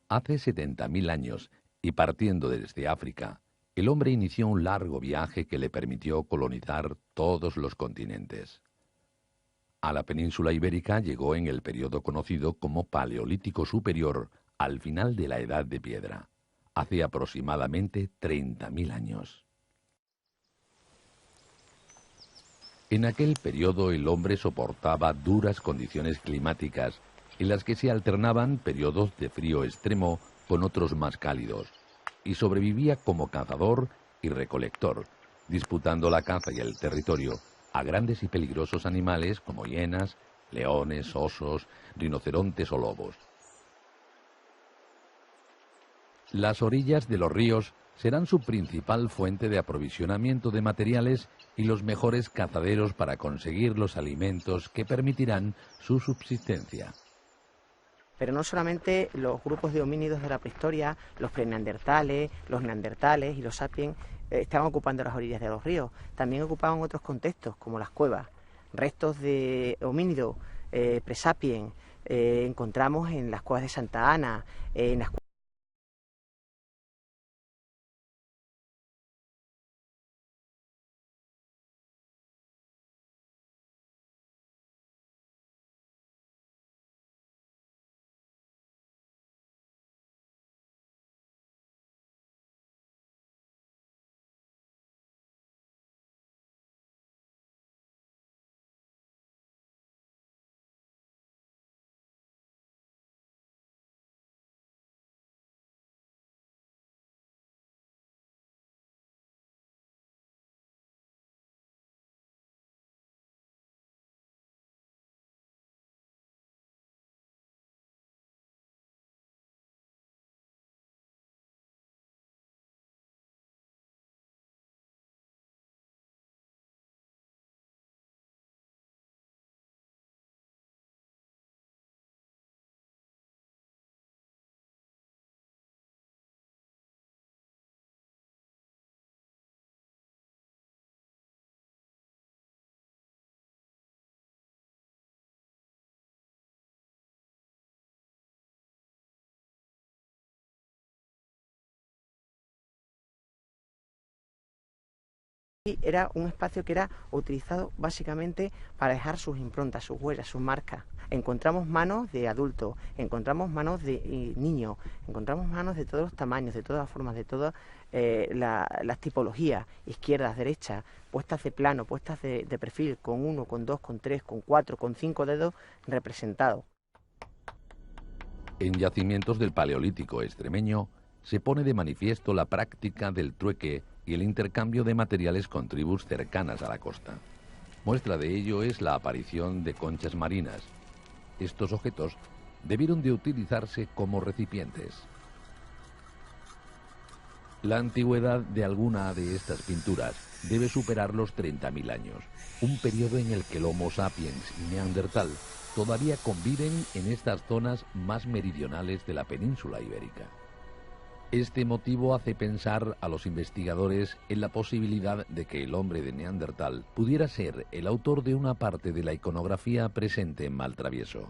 Hace 70.000 años, y partiendo desde África, el hombre inició un largo viaje que le permitió colonizar todos los continentes. A la península ibérica llegó en el periodo conocido como Paleolítico Superior, al final de la Edad de Piedra, hace aproximadamente 30.000 años. En aquel periodo el hombre soportaba duras condiciones climáticas, en las que se alternaban periodos de frío extremo con otros más cálidos, y sobrevivía como cazador y recolector, disputando la caza y el territorio a grandes y peligrosos animales como hienas, leones, osos, rinocerontes o lobos. Las orillas de los ríos serán su principal fuente de aprovisionamiento de materiales y los mejores cazaderos para conseguir los alimentos que permitirán su subsistencia. Pero no solamente los grupos de homínidos de la prehistoria, los preneandertales, los neandertales y los sapiens estaban ocupando las orillas de los ríos, también ocupaban otros contextos como las cuevas. Restos de homínidos presapiens encontramos en las cuevas de Santa Ana, en las era un espacio que era utilizado básicamente para dejar sus improntas, sus huellas, sus marcas. Encontramos manos de adultos, encontramos manos de niños, encontramos manos de todos los tamaños, de todas las formas, de todas las tipologías, izquierdas, derechas, puestas de plano, puestas de perfil, con 1, con 2, con 3, con 4, con 5 dedos representados. En yacimientos del Paleolítico extremeño se pone de manifiesto la práctica del trueque y el intercambio de materiales con tribus cercanas a la costa. Muestra de ello es la aparición de conchas marinas. Estos objetos debieron de utilizarse como recipientes. La antigüedad de alguna de estas pinturas debe superar los 30.000 años, un periodo en el que el Homo sapiens y Neandertal todavía conviven en estas zonas más meridionales de la península ibérica. Este motivo hace pensar a los investigadores en la posibilidad de que el hombre de Neandertal pudiera ser el autor de una parte de la iconografía presente en Maltravieso.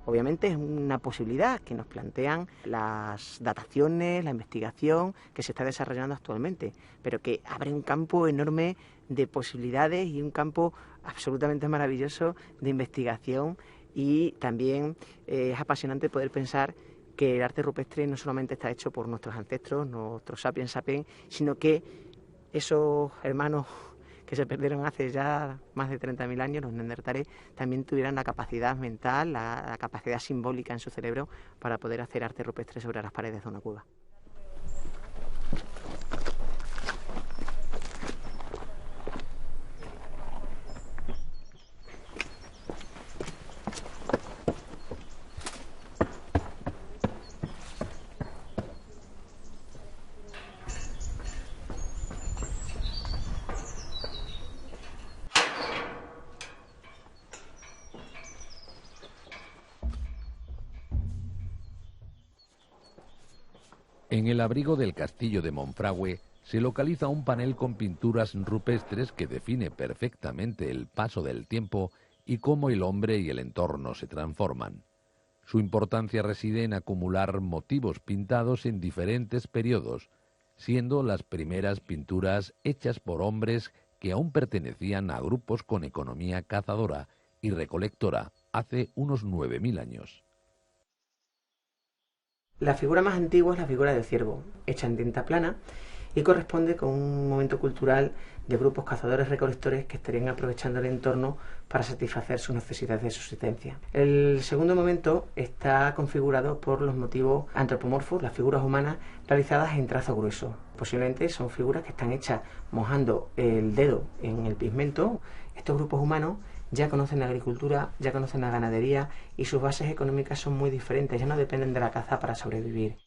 Obviamente es una posibilidad que nos plantean las dataciones, la investigación que se está desarrollando actualmente, pero que abre un campo enorme de posibilidades y un campo absolutamente maravilloso de investigación, y también es apasionante poder pensar que el arte rupestre no solamente está hecho por nuestros ancestros, nuestros sapiens sapiens, sino que esos hermanos que se perdieron hace ya más de 30.000 años, los neandertales, también tuvieran la capacidad mental, la capacidad simbólica en su cerebro para poder hacer arte rupestre sobre las paredes de una cueva. En el abrigo del castillo de Monfragüe se localiza un panel con pinturas rupestres que define perfectamente el paso del tiempo y cómo el hombre y el entorno se transforman. Su importancia reside en acumular motivos pintados en diferentes periodos, siendo las primeras pinturas hechas por hombres que aún pertenecían a grupos con economía cazadora y recolectora hace unos 9.000 años. La figura más antigua es la figura del ciervo, hecha en tinta plana, y corresponde con un momento cultural de grupos cazadores-recolectores que estarían aprovechando el entorno para satisfacer sus necesidades de subsistencia. El segundo momento está configurado por los motivos antropomorfos, las figuras humanas realizadas en trazo grueso. Posiblemente son figuras que están hechas mojando el dedo en el pigmento. Estos grupos humanos ya conocen la agricultura, ya conocen la ganadería y sus bases económicas son muy diferentes, ya no dependen de la caza para sobrevivir.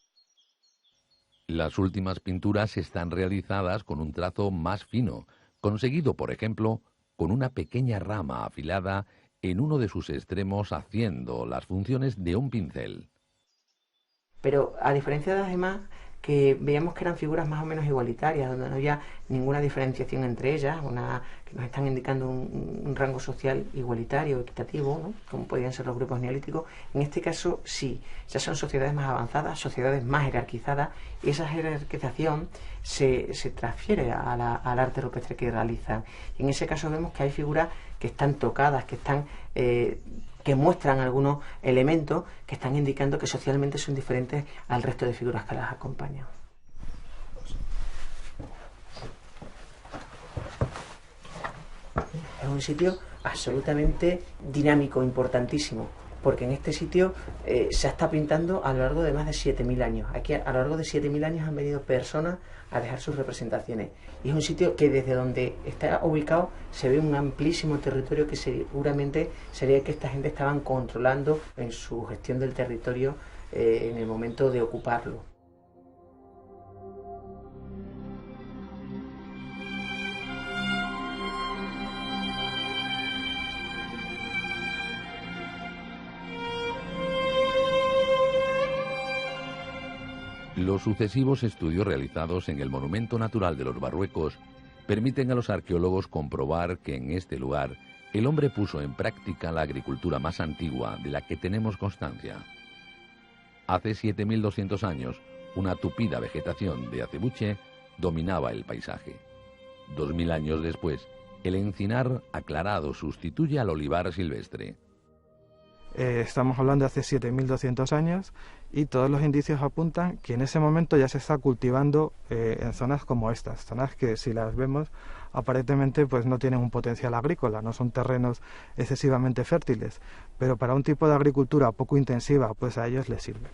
Las últimas pinturas están realizadas con un trazo más fino, conseguido, por ejemplo, con una pequeña rama afilada en uno de sus extremos haciendo las funciones de un pincel. Pero a diferencia de las demás, que veíamos que eran figuras más o menos igualitarias, donde no había ninguna diferenciación entre ellas, que nos están indicando un rango social igualitario, equitativo, ¿no? Como podían ser los grupos neolíticos. En este caso sí, ya son sociedades más avanzadas, sociedades más jerarquizadas, y esa jerarquización se transfiere al arte rupestre que realizan. Y en ese caso vemos que hay figuras que están tocadas, que muestran algunos elementos que están indicando que socialmente son diferentes al resto de figuras que las acompañan. Es un sitio absolutamente dinámico, importantísimo, porque en este sitio se está pintando a lo largo de más de 7.000 años. Aquí a lo largo de 7.000 años han venido personas a dejar sus representaciones. Y es un sitio que desde donde está ubicado se ve un amplísimo territorio que seguramente sería el que esta gente estaban controlando en su gestión del territorio en el momento de ocuparlo. Los sucesivos estudios realizados en el Monumento Natural de los Barruecos permiten a los arqueólogos comprobar que en este lugar el hombre puso en práctica la agricultura más antigua de la que tenemos constancia. Hace 7.200 años, una tupida vegetación de acebuche dominaba el paisaje. 2.000 años después, el encinar aclarado sustituye al olivar silvestre. Estamos hablando de hace 7.200 años y todos los indicios apuntan que en ese momento ya se está cultivando en zonas como estas, zonas que si las vemos aparentemente pues no tienen un potencial agrícola, no son terrenos excesivamente fértiles, pero para un tipo de agricultura poco intensiva pues a ellos les sirve.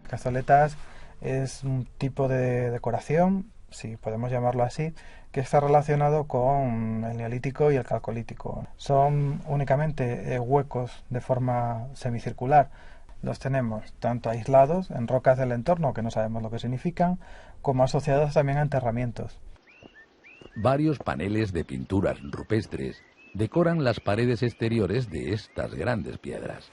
Cazoletas es un tipo de decoración, si podemos llamarlo así, que está relacionado con el neolítico y el calcolítico. Son únicamente huecos de forma semicircular. Los tenemos tanto aislados en rocas del entorno, que no sabemos lo que significan, como asociados también a enterramientos. Varios paneles de pinturas rupestres decoran las paredes exteriores de estas grandes piedras.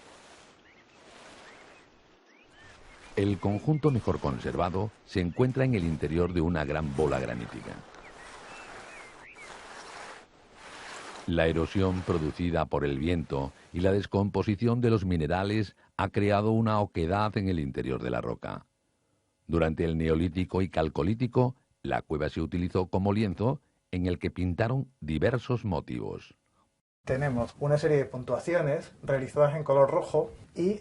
El conjunto mejor conservado se encuentra en el interior de una gran bola granítica. La erosión producida por el viento y la descomposición de los minerales ha creado una oquedad en el interior de la roca. Durante el Neolítico y Calcolítico, la cueva se utilizó como lienzo en el que pintaron diversos motivos. Tenemos una serie de puntuaciones realizadas en color rojo y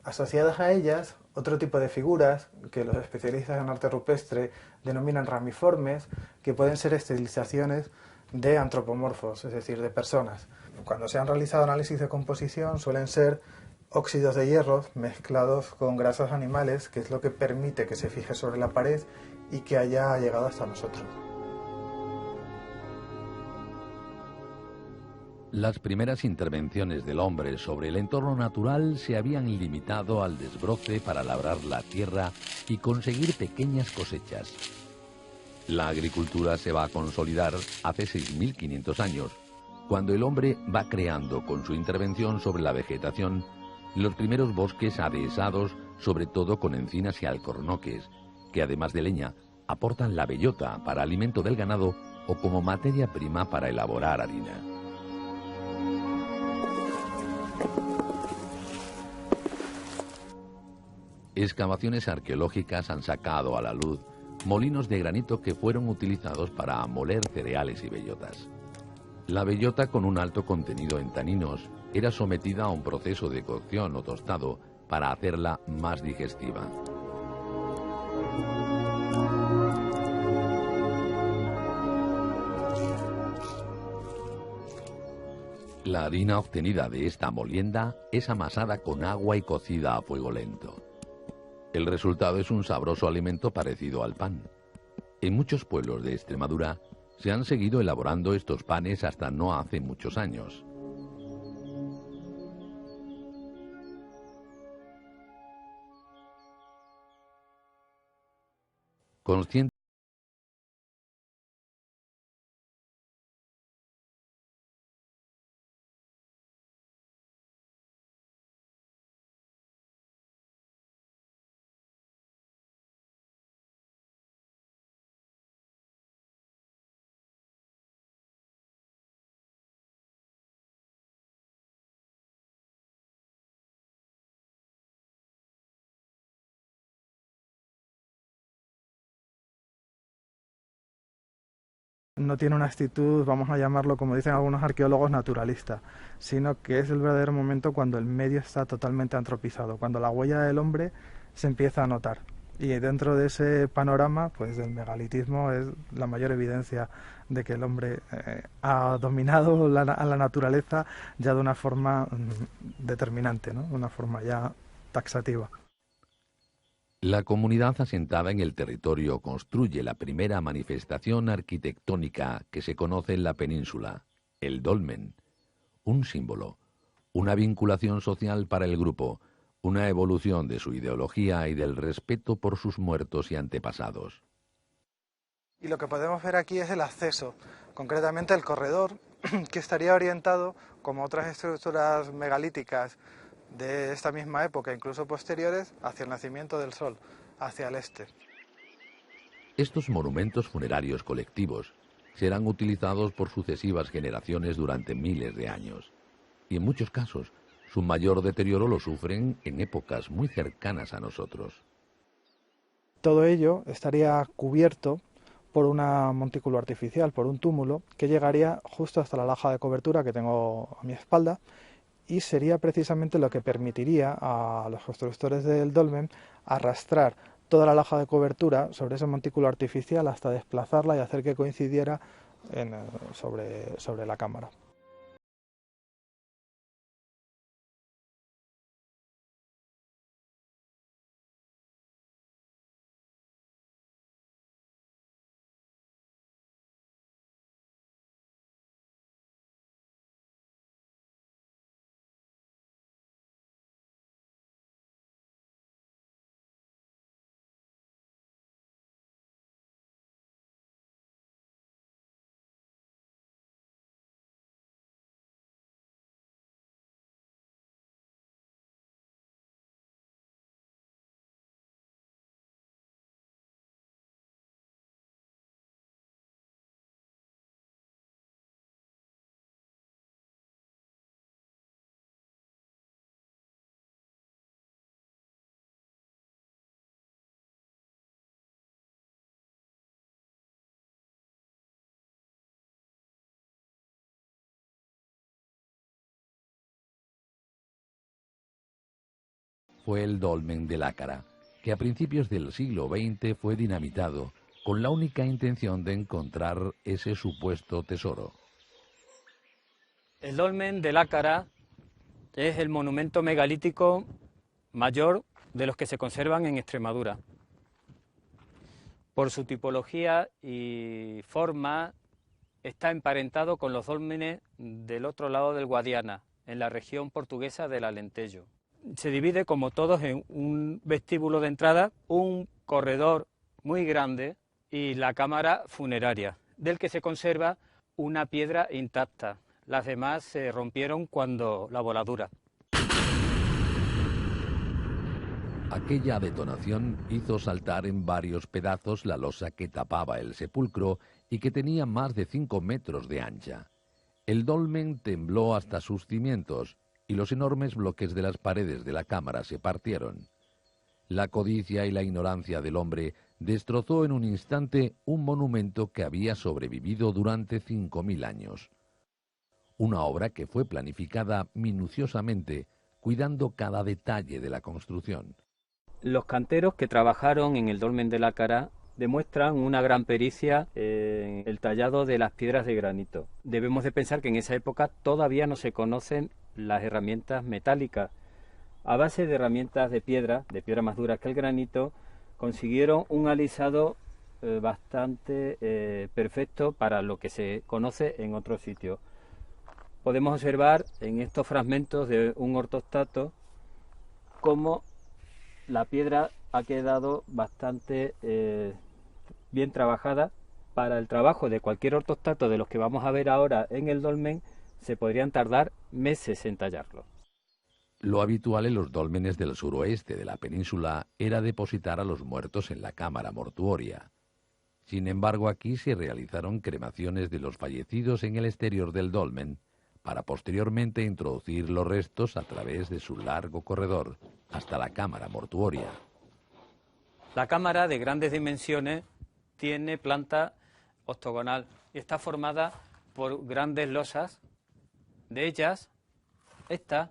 asociadas a ellas otro tipo de figuras que los especialistas en arte rupestre denominan ramiformes, que pueden ser estilizaciones de antropomorfos, es decir, de personas. Cuando se han realizado análisis de composición suelen ser óxidos de hierro mezclados con grasas animales, que es lo que permite que se fije sobre la pared y que haya llegado hasta nosotros. Las primeras intervenciones del hombre sobre el entorno natural se habían limitado al desbroce para labrar la tierra y conseguir pequeñas cosechas. La agricultura se va a consolidar hace 6.500 años, cuando el hombre va creando con su intervención sobre la vegetación los primeros bosques adhesados, sobre todo con encinas y alcornoques, que además de leña aportan la bellota para alimento del ganado o como materia prima para elaborar harina. Excavaciones arqueológicas han sacado a la luz molinos de granito que fueron utilizados para moler cereales y bellotas. La bellota, con un alto contenido en taninos, era sometida a un proceso de cocción o tostado para hacerla más digestiva. La harina obtenida de esta molienda es amasada con agua y cocida a fuego lento. El resultado es un sabroso alimento parecido al pan. En muchos pueblos de Extremadura se han seguido elaborando estos panes hasta no hace muchos años. Consciente No tiene una actitud, vamos a llamarlo como dicen algunos arqueólogos, naturalista, sino que es el verdadero momento cuando el medio está totalmente antropizado, cuando la huella del hombre se empieza a notar. Y dentro de ese panorama, pues el megalitismo es la mayor evidencia de que el hombre ha dominado a la naturaleza ya de una forma determinante, ¿no? Una forma ya taxativa. La comunidad asentada en el territorio construye la primera manifestación arquitectónica que se conoce en la península, el dolmen, un símbolo, una vinculación social para el grupo, una evolución de su ideología y del respeto por sus muertos y antepasados. Y lo que podemos ver aquí es el acceso, concretamente el corredor, que estaría orientado, como otras estructuras megalíticas de esta misma época, incluso posteriores, hacia el nacimiento del sol, hacia el este. Estos monumentos funerarios colectivos serán utilizados por sucesivas generaciones durante miles de años, y en muchos casos su mayor deterioro lo sufren en épocas muy cercanas a nosotros. Todo ello estaría cubierto por una montículo artificial, por un túmulo, que llegaría justo hasta la laja de cobertura que tengo a mi espalda, y sería precisamente lo que permitiría a los constructores del dolmen arrastrar toda la laja de cobertura sobre ese montículo artificial hasta desplazarla y hacer que coincidiera sobre la cámara. fue el dolmen de Lácara, que a principios del siglo XX fue dinamitado con la única intención de encontrar ese supuesto tesoro. El dolmen de Lácara es el monumento megalítico mayor de los que se conservan en Extremadura. Por su tipología y forma está emparentado con los dólmenes del otro lado del Guadiana, en la región portuguesa del Alentejo. Se divide, como todos, en un vestíbulo de entrada, un corredor muy grande y la cámara funeraria, del que se conserva una piedra intacta. Las demás se rompieron cuando la voladura. Aquella detonación hizo saltar en varios pedazos la losa que tapaba el sepulcro y que tenía más de 5 metros de ancha. El dolmen tembló hasta sus cimientos y los enormes bloques de las paredes de la cámara se partieron. La codicia y la ignorancia del hombre destrozó en un instante un monumento que había sobrevivido durante 5.000 años. Una obra que fue planificada minuciosamente, cuidando cada detalle de la construcción. Los canteros que trabajaron en el dolmen de Lácara demuestran una gran pericia en el tallado de las piedras de granito. Debemos de pensar que en esa época todavía no se conocen las herramientas metálicas. A base de herramientas de piedra más duras que el granito, consiguieron un alisado bastante perfecto para lo que se conoce en otros sitios. Podemos observar en estos fragmentos de un ortostato cómo la piedra ha quedado bastante bien trabajada. Para el trabajo de cualquier ortostato de los que vamos a ver ahora en el dolmen, se podrían tardar meses en tallarlo. Lo habitual en los dólmenes del suroeste de la península era depositar a los muertos en la cámara mortuoria. Sin embargo, aquí se realizaron cremaciones de los fallecidos en el exterior del dolmen, para posteriormente introducir los restos a través de su largo corredor hasta la cámara mortuoria. La cámara, de grandes dimensiones, tiene planta octogonal y está formada por grandes losas. De ellas, esta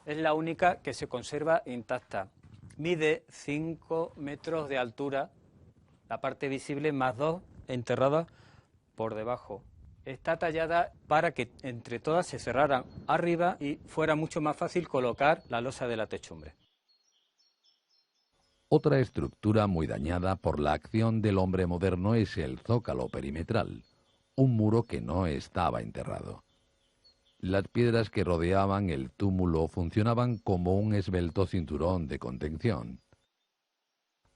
es la única que se conserva intacta. Mide 5 metros de altura, la parte visible más 2 enterradas por debajo. Está tallada para que entre todas se cerraran arriba y fuera mucho más fácil colocar la losa de la techumbre. Otra estructura muy dañada por la acción del hombre moderno es el zócalo perimetral, un muro que no estaba enterrado. Las piedras que rodeaban el túmulo funcionaban como un esbelto cinturón de contención.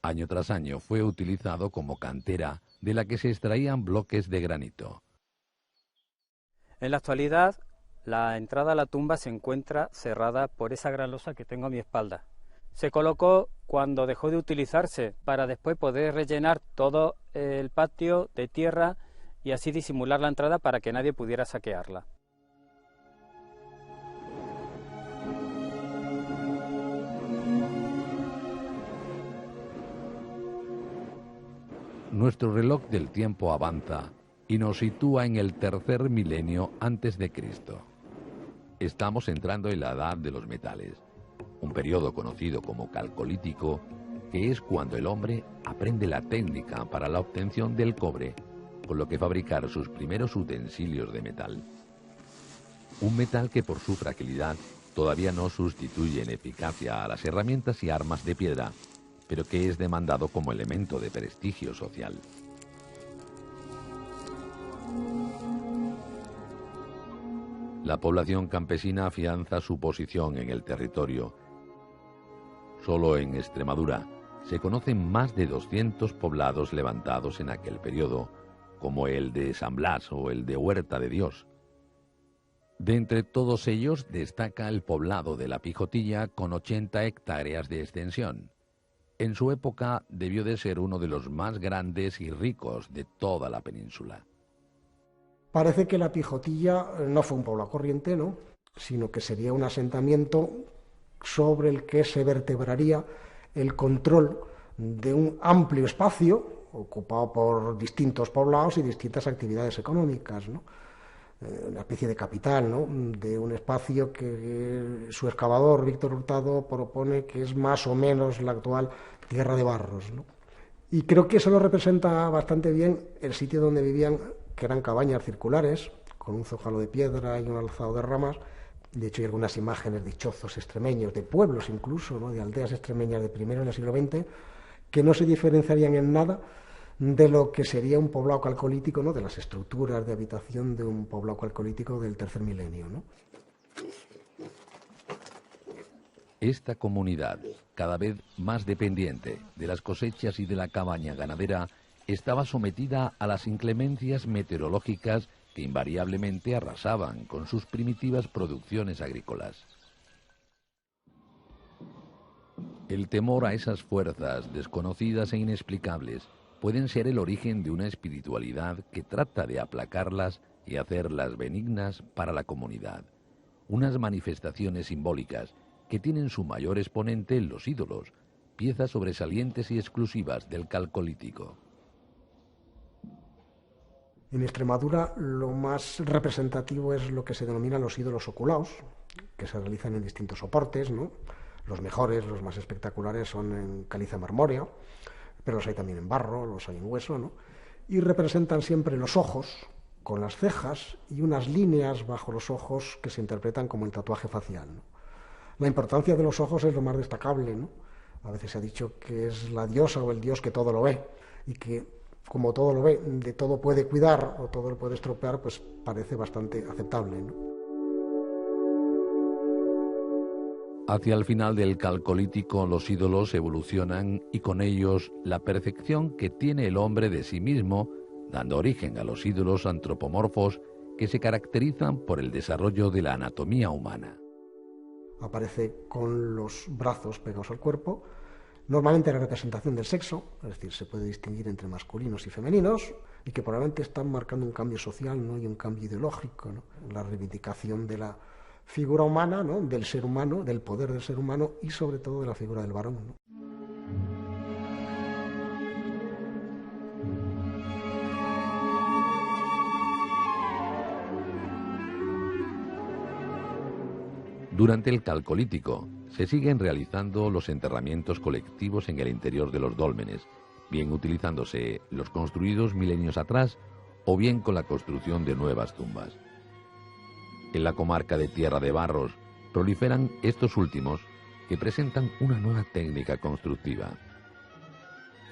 Año tras año fue utilizado como cantera de la que se extraían bloques de granito. En la actualidad, la entrada a la tumba se encuentra cerrada por esa gran losa que tengo a mi espalda. Se colocó cuando dejó de utilizarse para después poder rellenar todo el patio de tierra y así disimular la entrada para que nadie pudiera saquearla. Nuestro reloj del tiempo avanza y nos sitúa en el 3er milenio antes de Cristo. Estamos entrando en la edad de los metales, un periodo conocido como calcolítico, que es cuando el hombre aprende la técnica para la obtención del cobre, con lo que fabricar sus primeros utensilios de metal. Un metal que por su fragilidad todavía no sustituye en eficacia a las herramientas y armas de piedra, pero que es demandado como elemento de prestigio social. La población campesina afianza su posición en el territorio. Solo en Extremadura se conocen más de 200 poblados levantados en aquel periodo, como el de San Blas o el de Huerta de Dios. De entre todos ellos destaca el poblado de La Pijotilla con 80 hectáreas de extensión. En su época debió de ser uno de los más grandes y ricos de toda la península. Parece que La Pijotilla no fue un poblado corriente, ¿no?, sino que sería un asentamiento sobre el que se vertebraría el control de un amplio espacio ocupado por distintos poblados y distintas actividades económicas, ¿no? una especie de capital, ¿no?, de un espacio que su excavador, Víctor Hurtado, propone que es más o menos la actual Tierra de Barros, ¿no? Y creo que eso lo representa bastante bien el sitio donde vivían, que eran cabañas circulares, con un zócalo de piedra y un alzado de ramas. De hecho, hay algunas imágenes de chozos extremeños, de pueblos incluso, ¿no?, de aldeas extremeñas de primero en el siglo XX, que no se diferenciarían en nada de lo que sería un poblado calcolítico, ¿no?, de las estructuras de habitación de un poblado calcolítico del tercer milenio, ¿no? Esta comunidad, cada vez más dependiente de las cosechas y de la cabaña ganadera, estaba sometida a las inclemencias meteorológicas que invariablemente arrasaban con sus primitivas producciones agrícolas. El temor a esas fuerzas desconocidas e inexplicables pueden ser el origen de una espiritualidad que trata de aplacarlas y hacerlas benignas para la comunidad. Unas manifestaciones simbólicas que tienen su mayor exponente en los ídolos, piezas sobresalientes y exclusivas del Calcolítico. En Extremadura lo más representativo es lo que se denominan los ídolos oculaos, que se realizan en distintos soportes, ¿no? Los mejores, los más espectaculares son en caliza marmórea, pero los hay también en barro, los hay en hueso, ¿no? Y representan siempre los ojos con las cejas y unas líneas bajo los ojos que se interpretan como el tatuaje facial, ¿no? La importancia de los ojos es lo más destacable, ¿no? A veces se ha dicho que es la diosa o el dios que todo lo ve, y que como todo lo ve, de todo puede cuidar o todo lo puede estropear, pues parece bastante aceptable, ¿no? Hacia el final del Calcolítico los ídolos evolucionan y con ellos la percepción que tiene el hombre de sí mismo, dando origen a los ídolos antropomorfos que se caracterizan por el desarrollo de la anatomía humana. Aparece con los brazos pegados al cuerpo, normalmente la representación del sexo, es decir, se puede distinguir entre masculinos y femeninos, y que probablemente están marcando un cambio social, ¿no?, y un cambio ideológico, ¿no?, la reivindicación de la figura humana, ¿no?, del ser humano, del poder del ser humano y sobre todo de la figura del varón, ¿no? Durante el Calcolítico se siguen realizando los enterramientos colectivos en el interior de los dólmenes, bien utilizándose los construidos milenios atrás o bien con la construcción de nuevas tumbas. En la comarca de Tierra de Barros proliferan estos últimos que presentan una nueva técnica constructiva.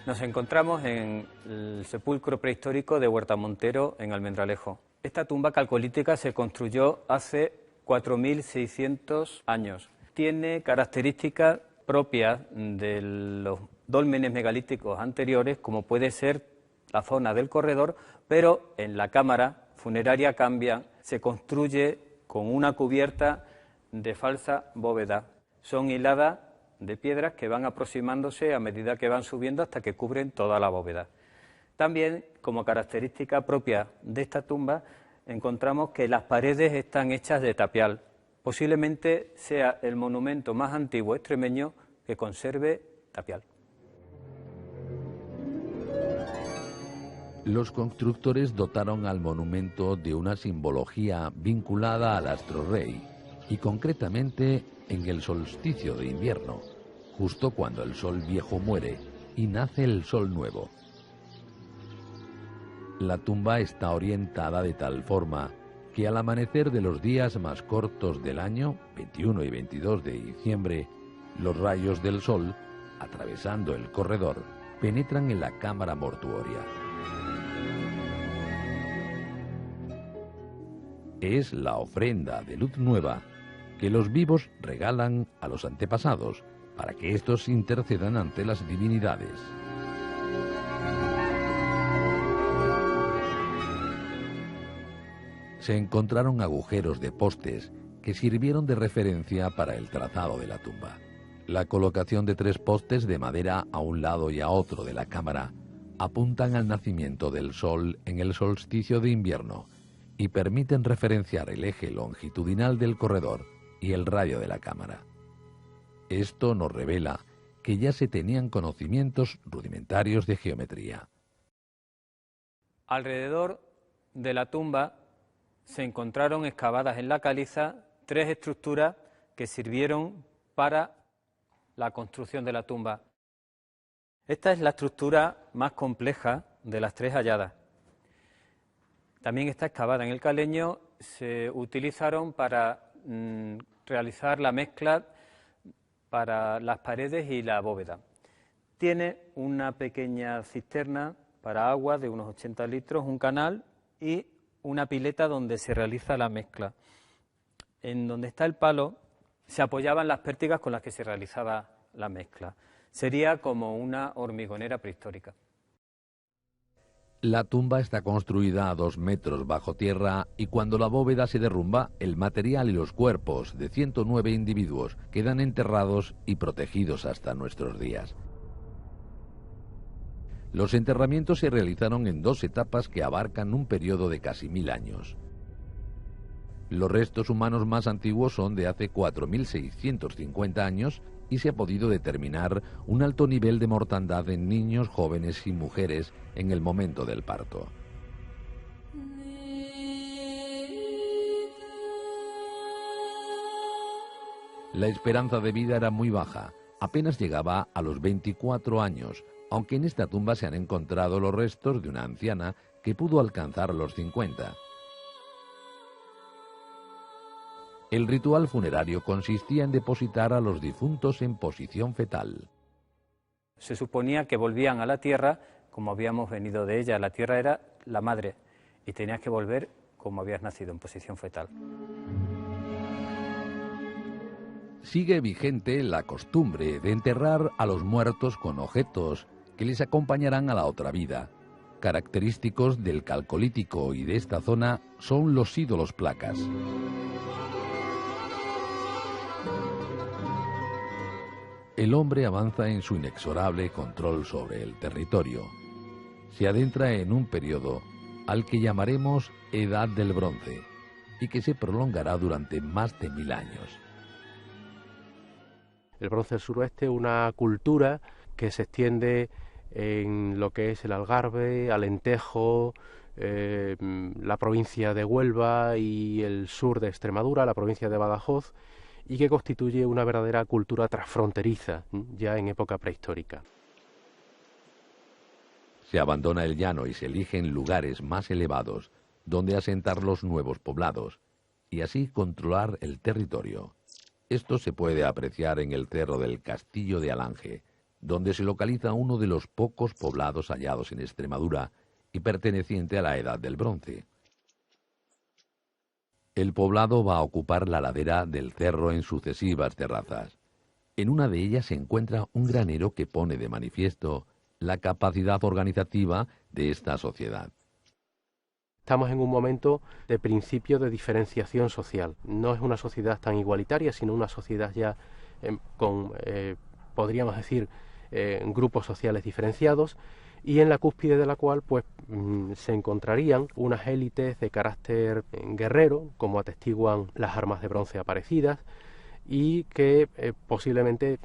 Nos encontramos en el sepulcro prehistórico de Huertamontero en Almendralejo. Esta tumba calcolítica se construyó hace 4.600 años. Tiene características propias de los dólmenes megalíticos anteriores, como puede ser la zona del corredor, pero en la cámara funeraria cambia, se construye con una cubierta de falsa bóveda. Son hiladas de piedras que van aproximándose a medida que van subiendo hasta que cubren toda la bóveda. También, como característica propia de esta tumba, encontramos que las paredes están hechas de tapial. Posiblemente sea el monumento más antiguo extremeño que conserve tapial. Los constructores dotaron al monumento de una simbología vinculada al astro rey y concretamente en el solsticio de invierno, justo cuando el sol viejo muere y nace el sol nuevo. La tumba está orientada de tal forma que al amanecer de los días más cortos del año, 21 y 22 de diciembre, los rayos del sol, atravesando el corredor, penetran en la cámara mortuoria. Es la ofrenda de luz nueva que los vivos regalan a los antepasados para que éstos intercedan ante las divinidades. Se encontraron agujeros de postes que sirvieron de referencia para el trazado de la tumba. La colocación de 3 postes de madera a un lado y a otro de la cámara apuntan al nacimiento del sol en el solsticio de invierno y permiten referenciar el eje longitudinal del corredor y el radio de la cámara. Esto nos revela que ya se tenían conocimientos rudimentarios de geometría. Alrededor de la tumba se encontraron excavadas en la caliza 3 estructuras que sirvieron para la construcción de la tumba. Esta es la estructura más compleja de las 3 halladas. También está excavada en el Caleño, se utilizaron para realizar la mezcla para las paredes y la bóveda. Tiene una pequeña cisterna para agua de unos 80 litros, un canal y una pileta donde se realiza la mezcla. En donde está el palo se apoyaban las pértigas con las que se realizaba la mezcla. Sería como una hormigonera prehistórica. La tumba está construida a 2 metros bajo tierra y cuando la bóveda se derrumba, el material y los cuerpos de 109 individuos quedan enterrados y protegidos hasta nuestros días. Los enterramientos se realizaron en 2 etapas que abarcan un periodo de casi 1000 años. Los restos humanos más antiguos son de hace 4.650 años y se ha podido determinar un alto nivel de mortandad en niños, jóvenes y mujeres en el momento del parto. La esperanza de vida era muy baja, apenas llegaba a los 24 años, aunque en esta tumba se han encontrado los restos de una anciana que pudo alcanzar los 50. El ritual funerario consistía en depositar a los difuntos en posición fetal. Se suponía que volvían a la tierra como habíamos venido de ella. La tierra era la madre y tenías que volver como habías nacido, en posición fetal. Sigue vigente la costumbre de enterrar a los muertos con objetos que les acompañarán a la otra vida. Característicos del Calcolítico y de esta zona son los ídolos placas. El hombre avanza en su inexorable control sobre el territorio. Se adentra en un periodo al que llamaremos Edad del Bronce y que se prolongará durante más de 1000 años. El Bronce del Suroeste, una cultura que se extiende en lo que es el Algarve, Alentejo, la provincia de Huelva y el sur de Extremadura, la provincia de Badajoz, y que constituye una verdadera cultura transfronteriza, ya en época prehistórica. Se abandona el llano y se eligen lugares más elevados, donde asentar los nuevos poblados, y así controlar el territorio. Esto se puede apreciar en el cerro del Castillo de Alange, donde se localiza uno de los pocos poblados hallados en Extremadura y perteneciente a la Edad del Bronce. El poblado va a ocupar la ladera del cerro en sucesivas terrazas. En una de ellas se encuentra un granero que pone de manifiesto la capacidad organizativa de esta sociedad. Estamos en un momento de principio de diferenciación social. No es una sociedad tan igualitaria, sino una sociedad ya con, podríamos decir, grupos sociales diferenciados, y en la cúspide de la cual pues se encontrarían unas élites de carácter guerrero, como atestiguan las armas de bronce aparecidas, y que posiblemente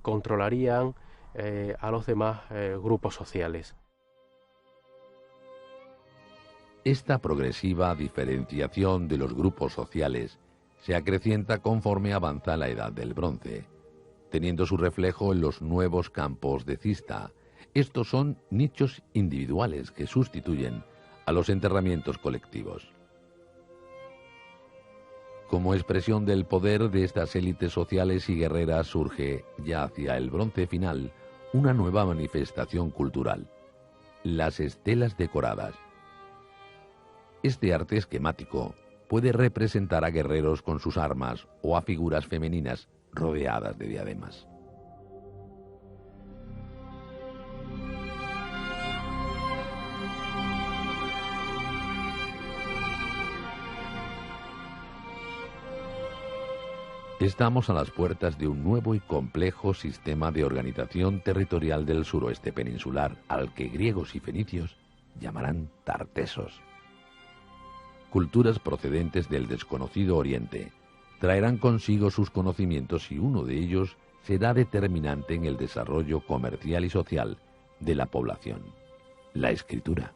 controlarían a los demás grupos sociales. Esta progresiva diferenciación de los grupos sociales se acrecienta conforme avanza la Edad del Bronce, teniendo su reflejo en los nuevos campos de cista. Estos son nichos individuales que sustituyen a los enterramientos colectivos. Como expresión del poder de estas élites sociales y guerreras surge, ya hacia el Bronce final, una nueva manifestación cultural: las estelas decoradas. Este arte esquemático puede representar a guerreros con sus armas o a figuras femeninas rodeadas de diademas. Estamos a las puertas de un nuevo y complejo sistema de organización territorial del suroeste peninsular, al que griegos y fenicios llamarán tartesos. Culturas procedentes del desconocido Oriente traerán consigo sus conocimientos y uno de ellos será determinante en el desarrollo comercial y social de la población: la escritura.